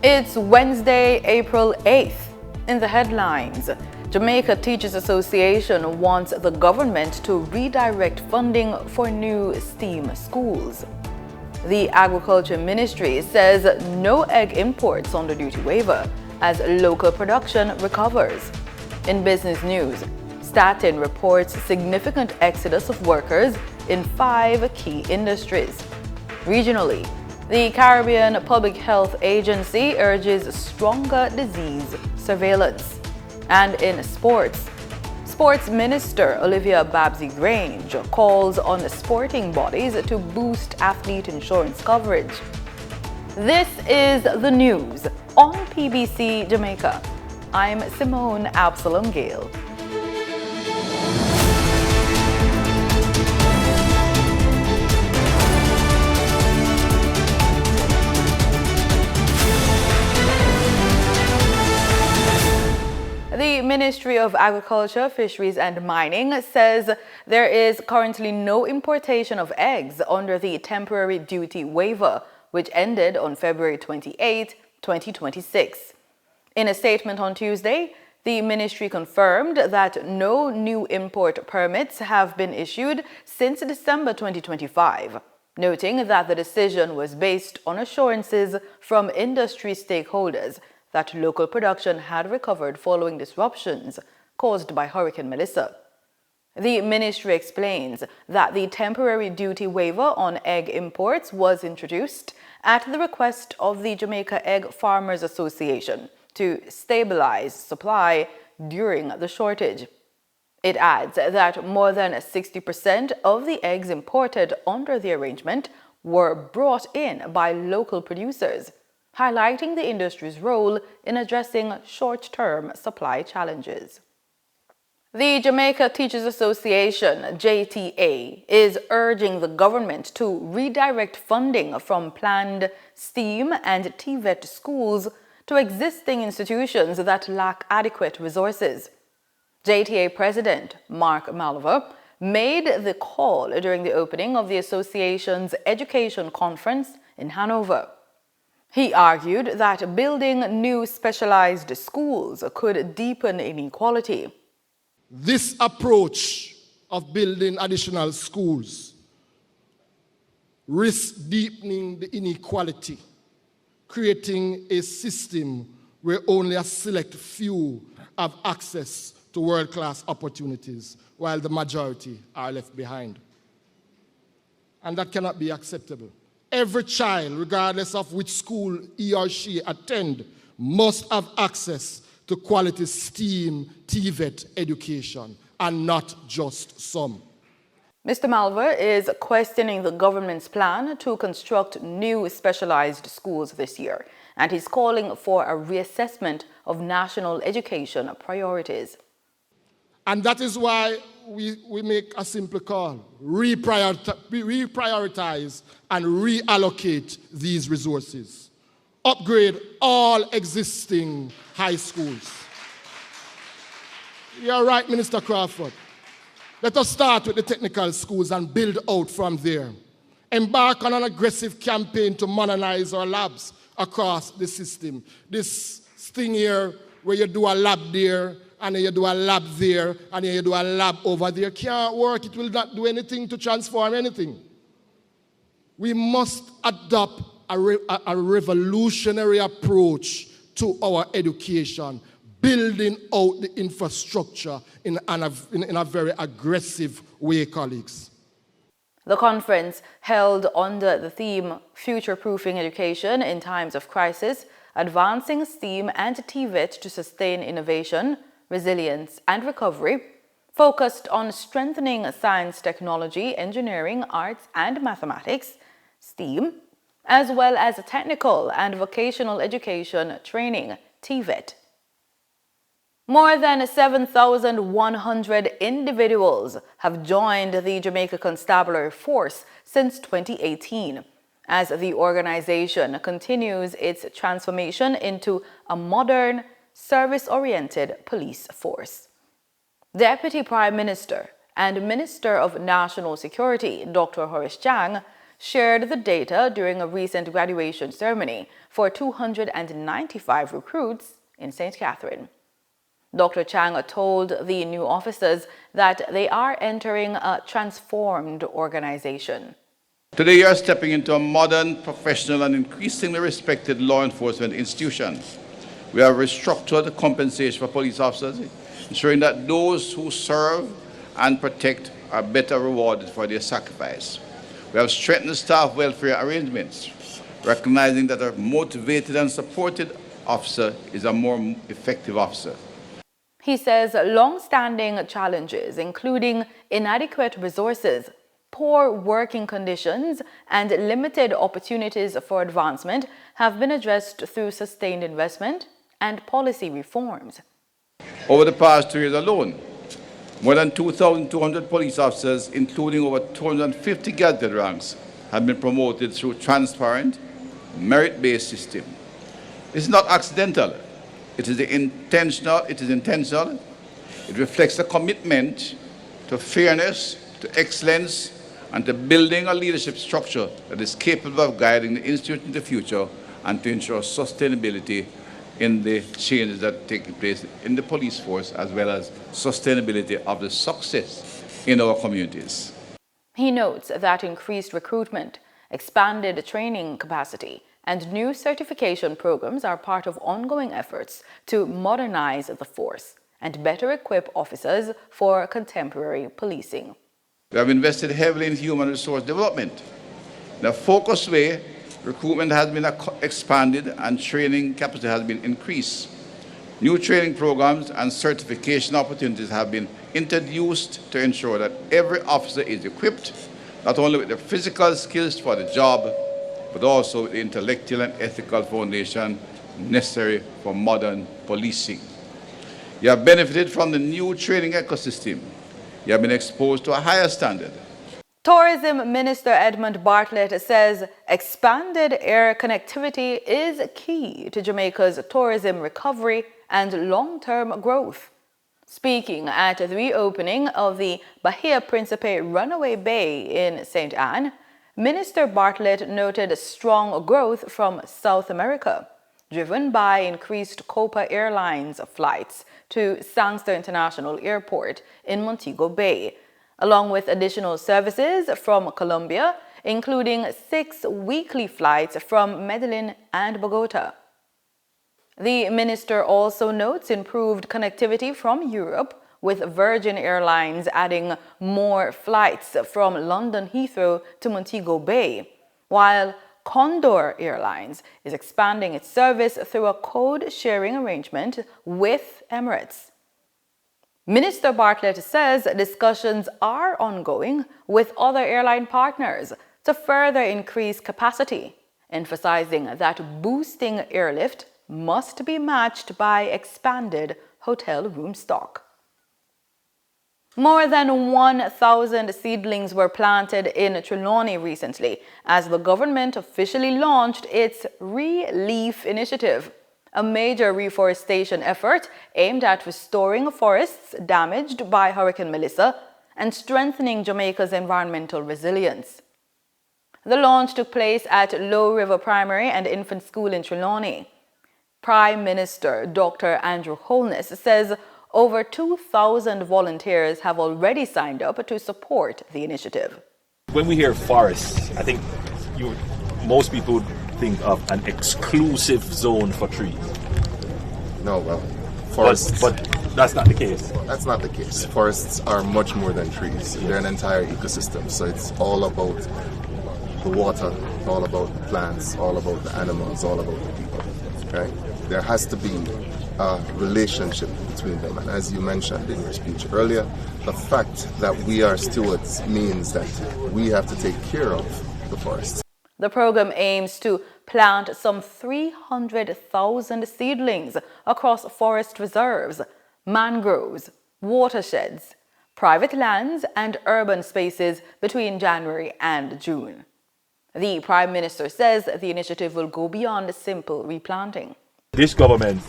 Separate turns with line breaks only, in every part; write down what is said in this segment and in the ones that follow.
It's Wednesday, April 8th. In the headlines, Jamaica Teachers Association wants the government to redirect funding for new STEAM schools. The Agriculture Ministry says no egg imports on the duty waiver as local production recovers. In business news, Statin reports significant exodus of workers in 5 key industries. Regionally, the Caribbean Public Health Agency urges stronger disease surveillance. And in sports, Sports Minister Olivia Babsy-Grange calls on sporting bodies to boost athlete insurance coverage. This is the news on PBC Jamaica. I'm Simone Absalom Gale. The Ministry of Agriculture, Fisheries and Mining says there is currently no importation of eggs under the temporary duty waiver, which ended on February 28, 2026. In a statement on Tuesday, the ministry confirmed that no new import permits have been issued since December 2025, noting that the decision was based on assurances from industry stakeholders that local production had recovered following disruptions caused by Hurricane Melissa. The ministry explains that the temporary duty waiver on egg imports was introduced at the request of the Jamaica Egg Farmers Association to stabilize supply during the shortage. It adds that more than 60% of the eggs imported under the arrangement were brought in by local producers, highlighting the industry's role in addressing short-term supply challenges. The Jamaica Teachers Association, JTA, is urging the government to redirect funding from planned STEAM and TVET schools to existing institutions that lack adequate resources. JTA President Mark Malver made the call during the opening of the association's education conference in Hanover. He argued that building new specialized schools could deepen inequality.
This approach of building additional schools risks deepening the inequality, creating a system where only a select few have access to world-class opportunities, while the majority are left behind. And that cannot be acceptable. Every child, regardless of which school he or she attend, must have access to quality STEAM, TVET education, and not just some.
Mr. Malver is questioning the government's plan to construct new specialized schools this year, and he's calling for a reassessment of national education priorities.
And that is why we make a simple call: reprioritize and reallocate these resources. Upgrade all existing high schools. You're right, Minister Crawford. Let us start with the technical schools and build out from there. Embark on an aggressive campaign to modernize our labs across the system. This thing here where you do a lab there, and then you do a lab there, and then you do a lab over there, can't work. It will not do anything to transform anything. We must adopt a revolutionary approach to our education, building out the infrastructure in a very aggressive way, colleagues.
The conference, held under the theme Future-Proofing Education in Times of Crisis, Advancing STEAM and TVET to Sustain Innovation, Resilience and Recovery, focused on strengthening science, technology, engineering, arts and mathematics, STEAM, as well as technical and vocational education training, TVET. More than 7,100 individuals have joined the Jamaica Constabulary Force since 2018, as the organization continues its transformation into a modern, service-oriented police force. Deputy Prime Minister and Minister of National Security, Dr. Horace Chang, shared the data during a recent graduation ceremony for 295 recruits in St. Catherine. Dr. Chang told the new officers that they are entering a transformed organization.
Today you are stepping into a modern, professional and increasingly respected law enforcement institution. We have restructured the compensation for police officers, ensuring that those who serve and protect are better rewarded for their sacrifice. We have strengthened staff welfare arrangements, recognizing that a motivated and supported officer is a more effective officer.
He says long-standing challenges, including inadequate resources, poor working conditions, and limited opportunities for advancement, have been addressed through sustained investment and policy reforms.
Over the past 2 years alone, more than 2,200 police officers, including over 250 gazetted ranks, have been promoted through transparent, merit-based system. This is not accidental. It is intentional. It reflects a commitment to fairness, to excellence, and to building a leadership structure that is capable of guiding the institute in the future and to ensure sustainability in the changes that take place in the police force, as well as sustainability of the success in our communities.
He notes that increased recruitment, expanded training capacity, and new certification programs are part of ongoing efforts to modernize the force and better equip officers for contemporary policing.
We have invested heavily in human resource development. In a focused way, recruitment has been expanded and training capacity has been increased. New training programs and certification opportunities have been introduced to ensure that every officer is equipped not only with the physical skills for the job, but also with the intellectual and ethical foundation necessary for modern policing. You have benefited from the new training ecosystem. You have been exposed to a higher standard.
Tourism Minister Edmund Bartlett says expanded air connectivity is key to Jamaica's tourism recovery and long-term growth. Speaking at the reopening of the Bahia Principe Runaway Bay in St. Anne, Minister Bartlett noted strong growth from South America, driven by increased Copa Airlines flights to Sangster International Airport in Montego Bay, along with additional services from Colombia, including 6 weekly flights from Medellin and Bogota. The minister also notes improved connectivity from Europe, with Virgin Airlines adding more flights from London Heathrow to Montego Bay, while Condor Airlines is expanding its service through a code-sharing arrangement with Emirates. Minister Bartlett says discussions are ongoing with other airline partners to further increase capacity, emphasizing that boosting airlift must be matched by expanded hotel room stock. More than 1,000 seedlings were planted in Trelawney recently as the government officially launched its Re-Leaf initiative, a major reforestation effort aimed at restoring forests damaged by Hurricane Melissa and strengthening Jamaica's environmental resilience. The launch took place at Low River Primary and Infant School in Trelawney. Prime Minister Dr. Andrew Holness says over 2,000 volunteers have already signed up to support the initiative.
When we hear forests, I think most people would think of an exclusive zone for trees.
No, well, forests...
But that's not the case.
That's not the case. Forests are much more than trees. They're an entire ecosystem. So it's all about the water, all about the plants, all about the animals, all about the people. Right? There has to be a relationship between them. And as you mentioned in your speech earlier, the fact that we are stewards means that we have to take care of the forests.
The program aims to plant some 300,000 seedlings across forest reserves, mangroves, watersheds, private lands, and urban spaces between January and June. The Prime Minister says the initiative will go beyond simple replanting.
This government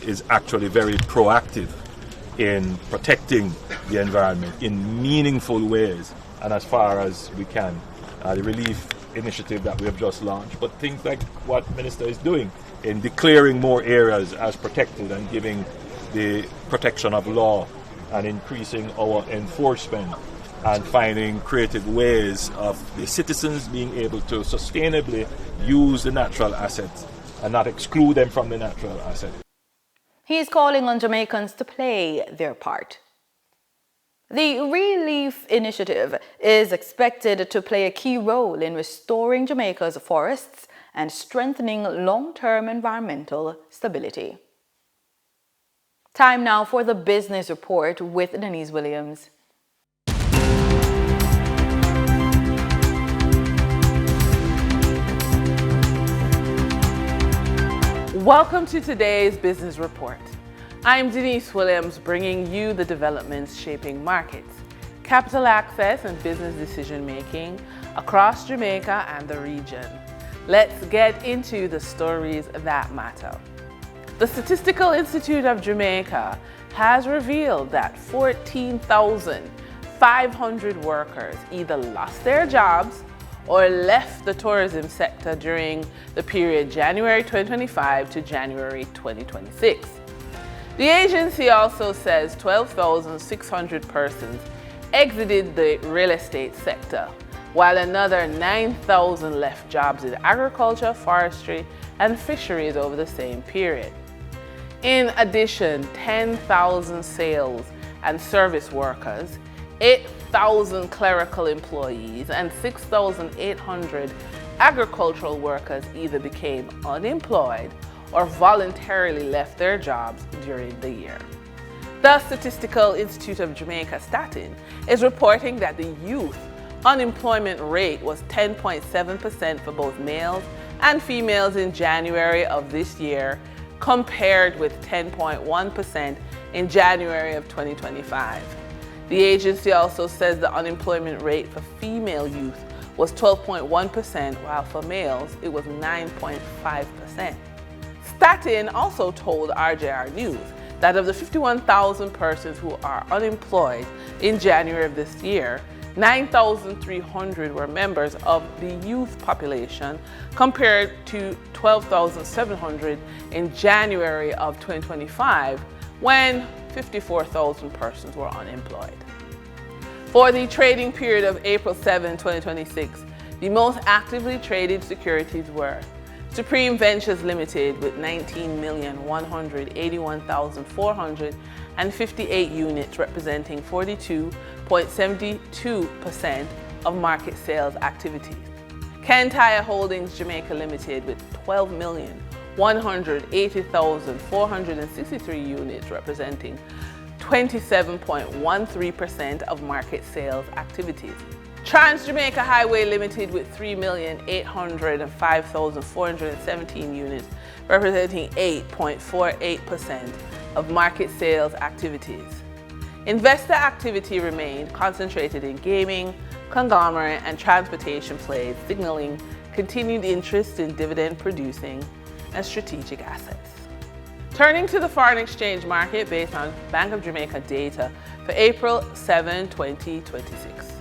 is actually very proactive in protecting the environment in meaningful ways and as far as we can the relief initiative that we have just launched, but things like what Minister is doing in declaring more areas as protected and giving the protection of law and increasing our enforcement and finding creative ways of the citizens being able to sustainably use the natural assets and not exclude them from the natural asset.
He is calling on Jamaicans to play their part. The Relief Initiative is expected to play a key role in restoring Jamaica's forests and strengthening long-term environmental stability. Time now for the Business Report with Denise Williams.
Welcome to today's Business Report. I'm Denise Williams, bringing you the developments shaping markets, capital access and business decision-making across Jamaica and the region. Let's get into the stories that matter. The Statistical Institute of Jamaica has revealed that 14,500 workers either lost their jobs or left the tourism sector during the period January 2025 to January 2026. The agency also says 12,600 persons exited the real estate sector, while another 9,000 left jobs in agriculture, forestry, and fisheries over the same period. In addition, 10,000 sales and service workers, 8,000 clerical employees, and 6,800 agricultural workers either became unemployed or voluntarily left their jobs during the year. The Statistical Institute of Jamaica Statin is reporting that the youth unemployment rate was 10.7% for both males and females in January of this year, compared with 10.1% in January of 2025. The agency also says the unemployment rate for female youth was 12.1%, while for males it was 9.5%. Statin also told RJR News that of the 51,000 persons who are unemployed in January of this year, 9,300 were members of the youth population, compared to 12,700 in January of 2025, when 54,000 persons were unemployed. For the trading period of April 7, 2026, the most actively traded securities were Supreme Ventures Limited with 19,181,458 units, representing 42.72% of market sales activities. Kentire Holdings Jamaica Limited with 12,180,463 units, representing 27.13% of market sales activities. Trans Jamaica Highway Limited with 3,805,417 units, representing 8.48% of market sales activities. Investor activity remained concentrated in gaming, conglomerate, and transportation plays, signaling continued interest in dividend-producing and strategic assets. Turning to the foreign exchange market based on Bank of Jamaica data for April 7, 2026.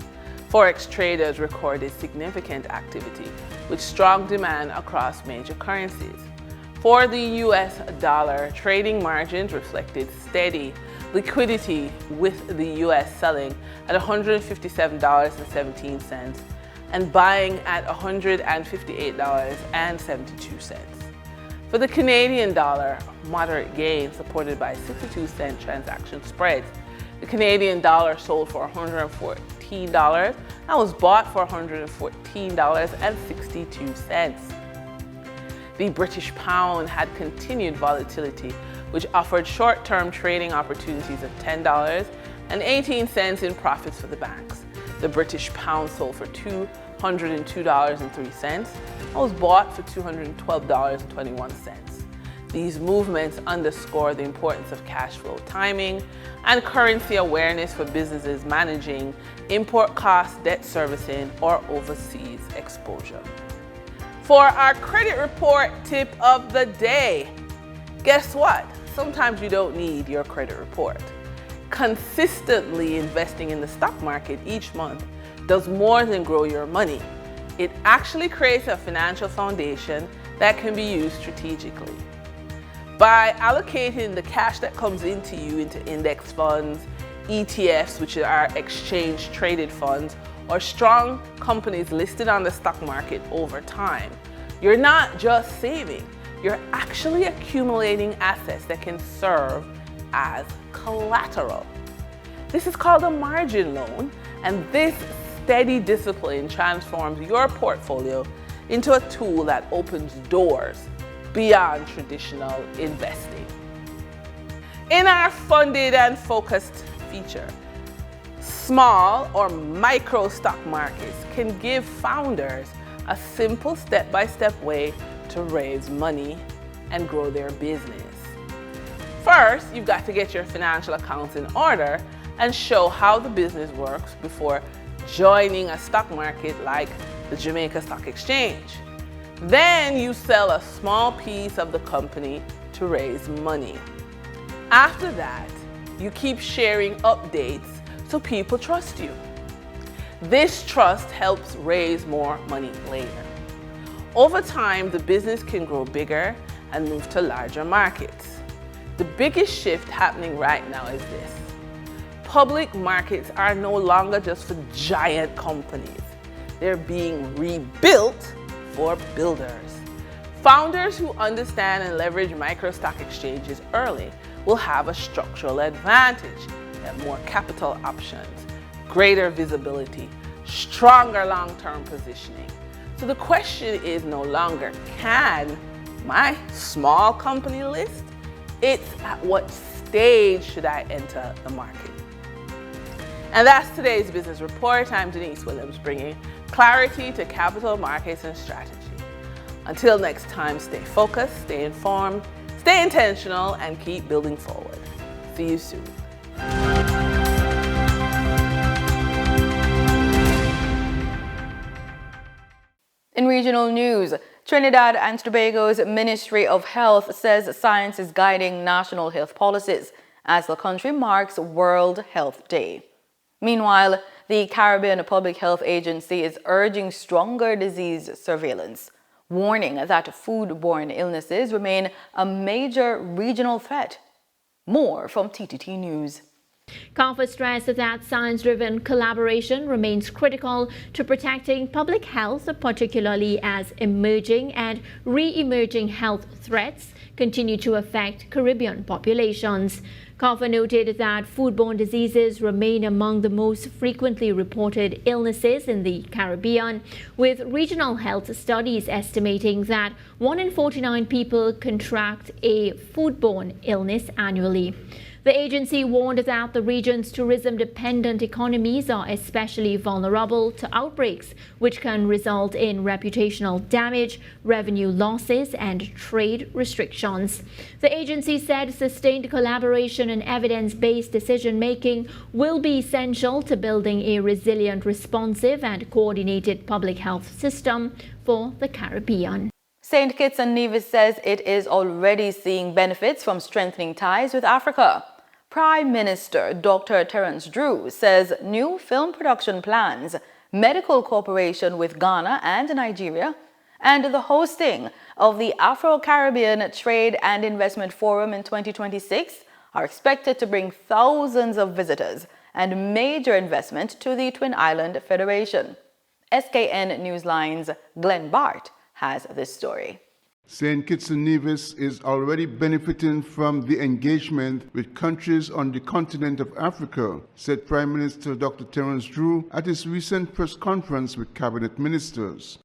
Forex traders recorded significant activity with strong demand across major currencies. For the US dollar, trading margins reflected steady liquidity, with the US selling at $157.17 and buying at $158.72. For the Canadian dollar, moderate gains supported by 62-cent transaction spreads. The Canadian dollar sold for $114 and was bought for $114.62. The British pound had continued volatility, which offered short-term trading opportunities of $10.18 in profits for the banks. The British pound sold for $202.03 and was bought for $212.21. These movements underscore the importance of cash flow timing and currency awareness for businesses managing import costs, debt servicing, or overseas exposure. For our credit report tip of the day, guess what? Sometimes you don't need your credit report. Consistently investing in the stock market each month does more than grow your money. It actually creates a financial foundation that can be used strategically. By allocating the cash that comes into you into index funds, ETFs, which are exchange traded funds, or strong companies listed on the stock market over time, you're not just saving, you're actually accumulating assets that can serve as collateral. This is called a margin loan, and this steady discipline transforms your portfolio into a tool that opens doors beyond traditional investing. In our funded and focused feature, small or micro stock markets can give founders a simple step-by-step way to raise money and grow their business. First, you've got to get your financial accounts in order and show how the business works before joining a stock market like the Jamaica Stock Exchange. Then you sell a small piece of the company to raise money. After that, you keep sharing updates so people trust you. This trust helps raise more money later. Over time, the business can grow bigger and move to larger markets. The biggest shift happening right now is this. Public markets are no longer just for giant companies. They're being rebuilt for builders. Founders who understand and leverage micro stock exchanges early will have a structural advantage. They have more capital options, greater visibility, stronger long-term positioning. So the question is no longer, can my small company list? It's at what stage should I enter the market? And that's today's business report. I'm Denise Williams, bringing clarity to capital markets and strategy. Until next time, stay focused, stay informed, stay intentional, and keep building forward. See you soon.
In regional news, Trinidad and Tobago's Ministry of Health says science is guiding national health policies as the country marks World Health Day. Meanwhile, the Caribbean Public Health Agency is urging stronger disease surveillance, warning that foodborne illnesses remain a major regional threat. More from TTT News.
CARFA stressed that science-driven collaboration remains critical to protecting public health, particularly as emerging and re-emerging health threats continue to affect Caribbean populations. CARFA noted that foodborne diseases remain among the most frequently reported illnesses in the Caribbean, with regional health studies estimating that 1 in 49 people contract a foodborne illness annually. The agency warned that the region's tourism-dependent economies are especially vulnerable to outbreaks, which can result in reputational damage, revenue losses, and trade restrictions. The agency said sustained collaboration and evidence-based decision-making will be essential to building a resilient, responsive, and coordinated public health system for the Caribbean.
St. Kitts and Nevis says it is already seeing benefits from strengthening ties with Africa. Prime Minister Dr. Terence Drew says new film production plans, medical cooperation with Ghana and Nigeria, and the hosting of the Afro-Caribbean Trade and Investment Forum in 2026 are expected to bring thousands of visitors and major investment to the Twin Island Federation. SKN Newsline's Glenn Bart has this story.
St. Kitts and Nevis is already benefiting from the engagement with countries on the continent of Africa, said Prime Minister Dr. Terence Drew at his recent press conference with cabinet ministers.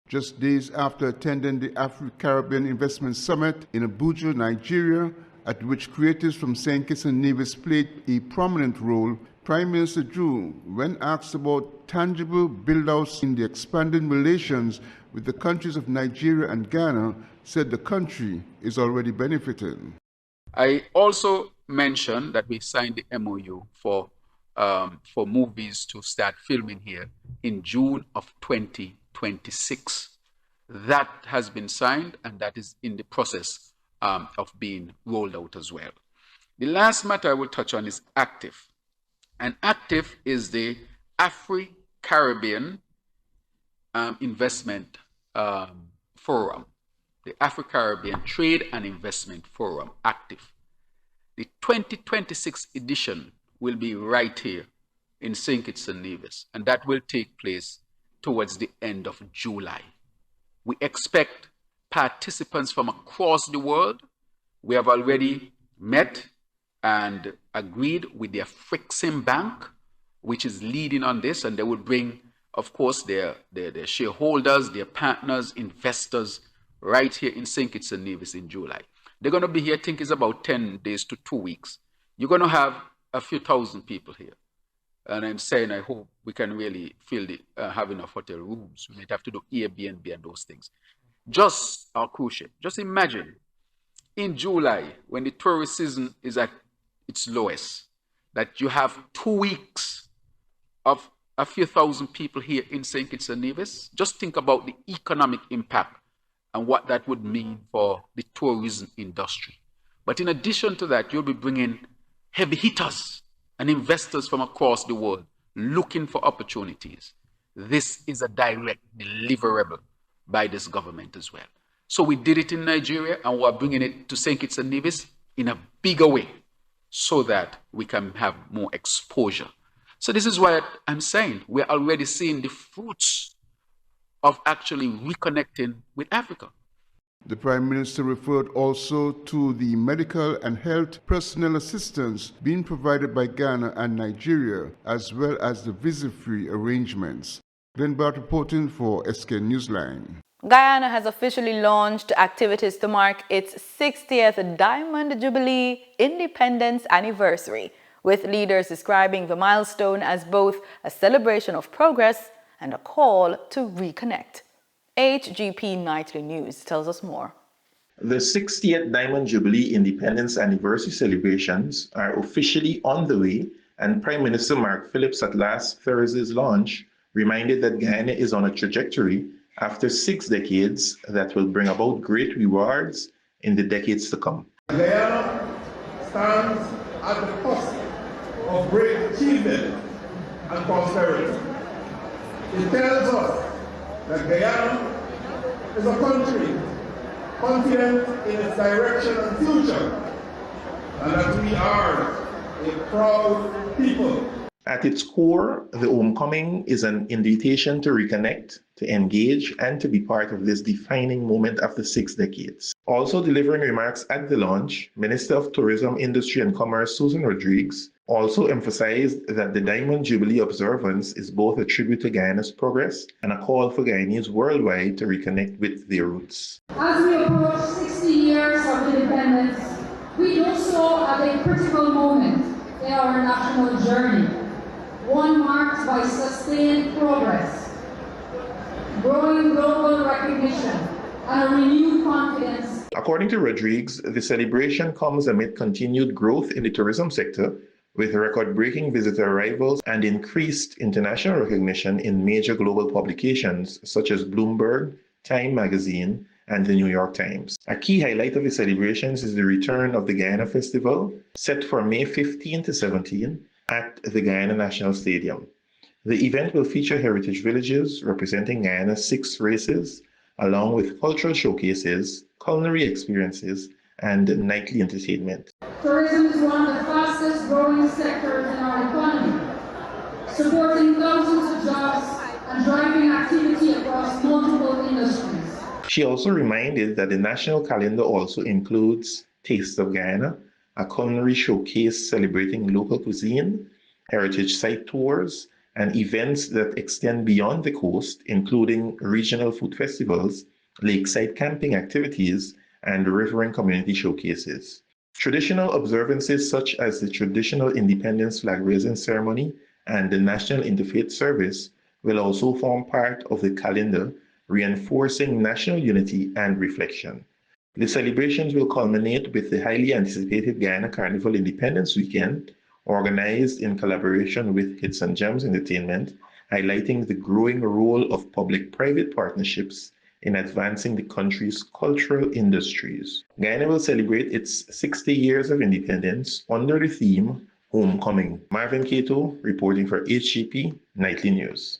Just days after attending the Afro-Caribbean Investment Summit in Abuja, Nigeria, at which creatives from St. Kitts and Nevis played a prominent role, Prime Minister Drew, when asked about tangible build-outs in the expanding relations with the countries of Nigeria and Ghana, said the country is already benefiting.
I also mentioned that we signed the MOU for movies to start filming here in June of 2026. That has been signed, and that is in the process of being rolled out as well. The last matter I will touch on is ACTIV. And ACTIV is the Afro-Caribbean Investment Forum, the Afro-Caribbean Trade and Investment Forum, active. The 2026 edition will be right here in St. Kitts and Nevis, and that will take place towards the end of July. We expect participants from across the world. We have already met and agreed with the Afrixim Bank, which is leading on this, and they will bring, of course, their shareholders, their partners, investors, right here in St. Kitts and Nevis in July. They're going to be here, I think it's about 10 days to 2 weeks. You're going to have a few thousand people here. And I'm saying, I hope we can really have enough hotel rooms. We might have to do Airbnb and those things. Just our cruise ship. Just imagine in July, when the tourist season is at its lowest, that you have 2 weeks of a few thousand people here in St. Kitts and Nevis. Just think about the economic impact and what that would mean for the tourism industry. But in addition to that, you'll be bringing heavy hitters and investors from across the world looking for opportunities. This is a direct deliverable by this government as well. So we did it in Nigeria, and we're bringing it to St. Kitts and Nevis in a bigger way so that we can have more exposure. So this is why I'm saying we're already seeing the fruits of actually reconnecting with Africa.
The Prime Minister referred also to the medical and health personnel assistance being provided by Ghana and Nigeria, as well as the visa-free arrangements. Glenn Bart reporting for SK Newsline.
Guyana has officially launched activities to mark its 60th Diamond Jubilee Independence Anniversary, with leaders describing the milestone as both a celebration of progress and a call to reconnect. HGP Nightly News tells us more.
The 60th Diamond Jubilee Independence Anniversary celebrations are officially on the way, and Prime Minister Mark Phillips at last Thursday's launch reminded that Guyana is on a trajectory after 6 decades that will bring about great rewards in the decades to come.
Guyana stands at the cusp of great achievement and prosperity. It tells us that Guyana is a country confident in its direction and future, and that we are a proud people.
At its core, the homecoming is an invitation to reconnect, to engage, and to be part of this defining moment after 6 decades. Also delivering remarks at the launch, Minister of Tourism, Industry and Commerce Susan Rodriguez also emphasized that the Diamond Jubilee observance is both a tribute to Guyana's progress and a call for Guyanese worldwide to reconnect with their roots.
As we approach 60 years of independence, we do so at a critical moment in our national journey, one marked by sustained progress, growing global recognition, and a renewed confidence.
According to Rodriguez, the celebration comes amid continued growth in the tourism sector, with record-breaking visitor arrivals and increased international recognition in major global publications such as Bloomberg, Time Magazine, and the New York Times. A key highlight of the celebrations is the return of the Guyana Festival, set for May 15 to 17 at the Guyana National Stadium. The event will feature heritage villages representing Guyana's 6 races, along with cultural showcases, culinary experiences, and nightly entertainment.
Tourism is one of the fastest growing sectors in our economy, supporting thousands of jobs and driving activity across multiple industries.
She also reminded that the national calendar also includes Taste of Guyana, a culinary showcase celebrating local cuisine, heritage site tours, and events that extend beyond the coast, including regional food festivals, lakeside camping activities, and riverine community showcases. Traditional observances such as the traditional independence flag raising ceremony and the National Interfaith Service will also form part of the calendar, reinforcing national unity and reflection. The celebrations will culminate with the highly anticipated Guyana Carnival Independence Weekend, organized in collaboration with Hits and Gems Entertainment, highlighting the growing role of public-private partnerships in advancing the country's cultural industries. Guyana will celebrate its 60 years of independence under the theme Homecoming. Marvin Cato reporting for HGP Nightly News.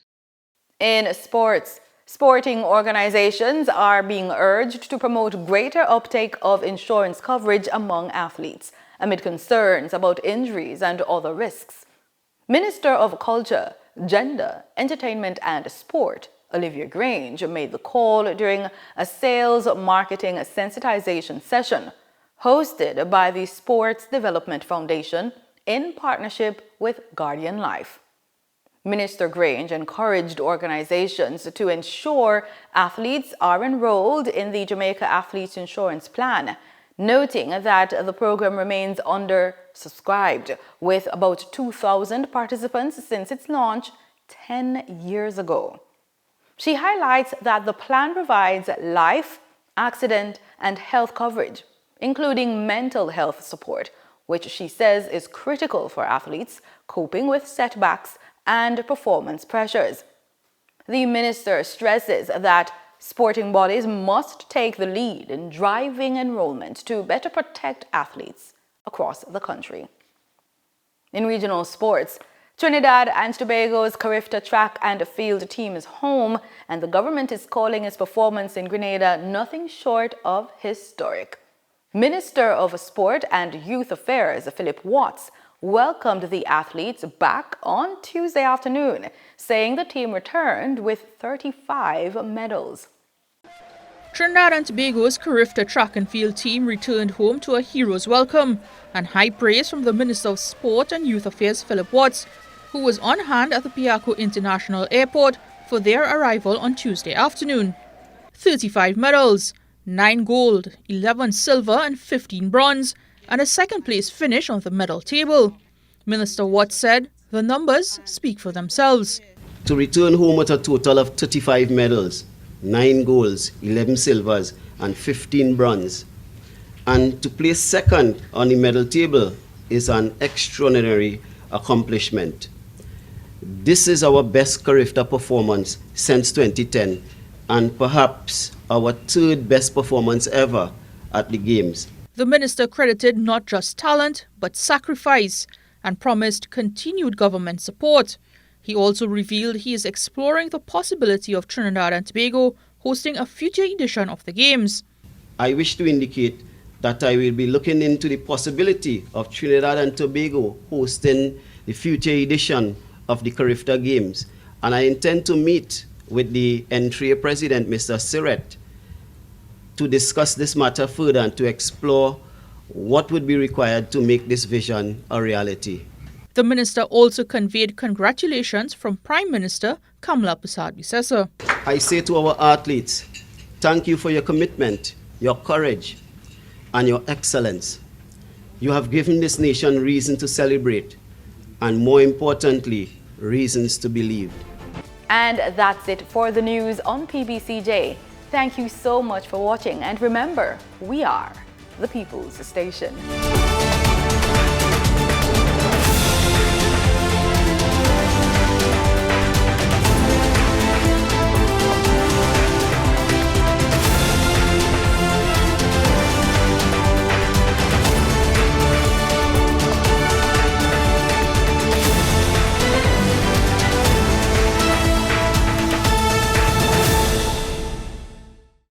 In sports, Sporting organizations are being urged to promote greater uptake of insurance coverage among athletes amid concerns about injuries and other risks. Minister of Culture, Gender, Entertainment and Sport, Olivia Grange, made the call during a sales marketing sensitization session hosted by the Sports Development Foundation in partnership with Guardian Life. Minister Grange encouraged organizations to ensure athletes are enrolled in the Jamaica Athletes Insurance Plan, noting that the program remains undersubscribed, with about 2,000 participants since its launch 10 years ago. She highlights that the plan provides life, accident, and health coverage, including mental health support, which she says is critical for athletes coping with setbacks and performance pressures. The minister stresses that sporting bodies must take the lead in driving enrollment to better protect athletes across the country. In regional sports, Trinidad and Tobago's Carifta track and field team is home, and the government is calling its performance in Grenada nothing short of historic. Minister of Sport and Youth Affairs, Philip Watts, welcomed the athletes back on Tuesday afternoon, saying the team returned with 35 medals.
Trinidad and Tobago's Carifta track and field team returned home to a hero's welcome and high praise from the Minister of Sport and Youth Affairs, Philip Watts, who was on hand at the Piaco International Airport for their arrival on Tuesday afternoon. 35 medals, 9 gold, 11 silver and 15 bronze, and a second-place finish on the medal table. Minister Watts said the numbers speak for themselves.
To return home with a total of 35 medals, 9 golds, 11 silvers, and 15 bronze, and to place second on the medal table is an extraordinary accomplishment. This is our best Carifta performance since 2010, and perhaps our third best performance ever at the Games.
The minister credited not just talent, but sacrifice, and promised continued government support. He also revealed he is exploring the possibility of Trinidad and Tobago hosting a future edition of the Games.
I wish to indicate that I will be looking into the possibility of Trinidad and Tobago hosting the future edition of the Carifta Games, and I intend to meet with the entry president, Mr. Siret, to discuss this matter further and to explore what would be required to make this vision a reality.
The minister also conveyed congratulations from Prime Minister Kamala Persad-Bissessor.
I say to our athletes, thank you for your commitment, your courage, and your excellence. You have given this nation reason to celebrate, and more importantly, reasons to believe.
And that's it for the news on PBCJ. Thank you so much for watching, and remember, we are the People's Station.